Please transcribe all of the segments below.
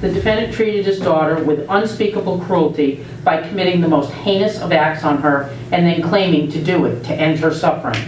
The defendant treated his daughter with unspeakable cruelty by committing the most heinous of acts on her and then claiming to do it to end her suffering.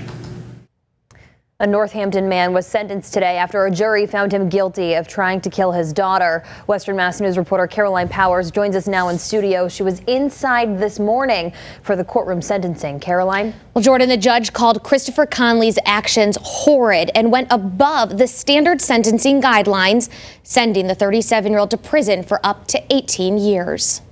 A Northampton man was sentenced today after a jury found him guilty of trying to kill his daughter. Western Mass News reporter Caroline Powers joins us now in studio. She was inside this morning for the courtroom sentencing. Caroline? Well, Jordan, the judge called Christopher Conley's actions horrid and went above the standard sentencing guidelines, sending the 37-year-old to prison for up to 18 years.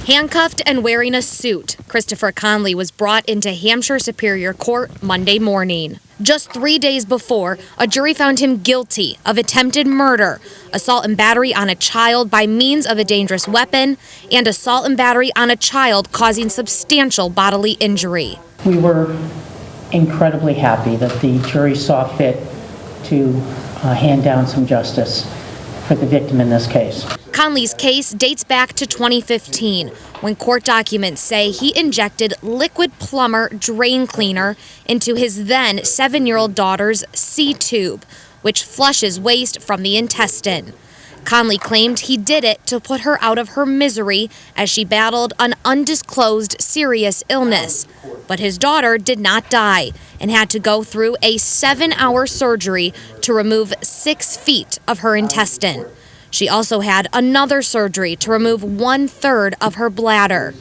Handcuffed and wearing a suit, Christopher Conley was brought into Hampshire Superior Court Monday morning. Just 3 days before, a jury found him guilty of attempted murder, assault and battery on a child by means of a dangerous weapon, and assault and battery on a child causing substantial bodily injury. We were incredibly happy that the jury saw fit to hand down some justice for the victim in this case. Conley's case dates back to 2015, when court documents say he injected liquid plumber drain cleaner into his then 7-year-old daughter's C-tube, which flushes waste from the intestine. Conley claimed he did it to put her out of her misery as she battled an undisclosed serious illness. But his daughter did not die and had to go through a 7-hour surgery to remove 6 feet of her intestine. She also had another surgery to remove 1/3 of her bladder.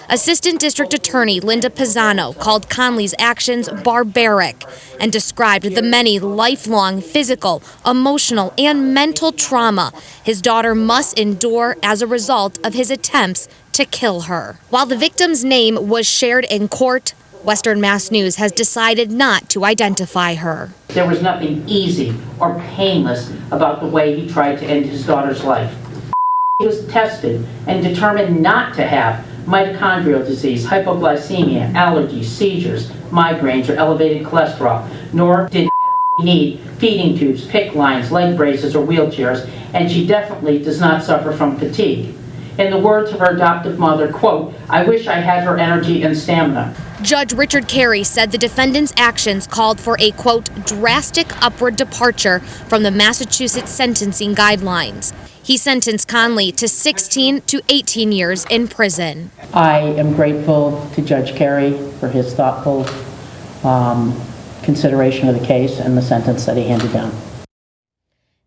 Assistant District Attorney Linda Pisano called Conley's actions barbaric and described the many lifelong physical, emotional, and mental trauma his daughter must endure as a result of his attempts to kill her. While the victim's name was shared in court, Western Mass News has decided not to identify her. There was nothing easy or painless about the way he tried to end his daughter's life. He was tested and determined not to have mitochondrial disease, hypoglycemia, allergies, seizures, migraines, or elevated cholesterol, nor did he need feeding tubes, PICC lines, leg braces, or wheelchairs, and she definitely does not suffer from fatigue. In the words of her adoptive mother, quote, "I wish I had her energy and stamina." Judge Richard Carey said the defendant's actions called for a, quote, drastic upward departure from the Massachusetts sentencing guidelines. He sentenced Conley to 16 to 18 years in prison. I am grateful to Judge Carey for his thoughtful consideration of the case and the sentence that he handed down.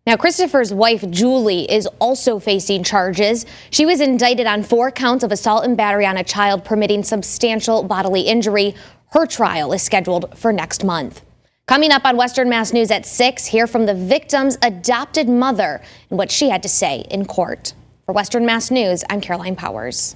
Now, Christopher's wife, Julie, is also facing charges. She was indicted on 4 counts of assault and battery on a child permitting substantial bodily injury. Her trial is scheduled for next month. Coming up on Western Mass News at 6, hear from the victim's adopted mother and what she had to say in court. For Western Mass News, I'm Caroline Powers.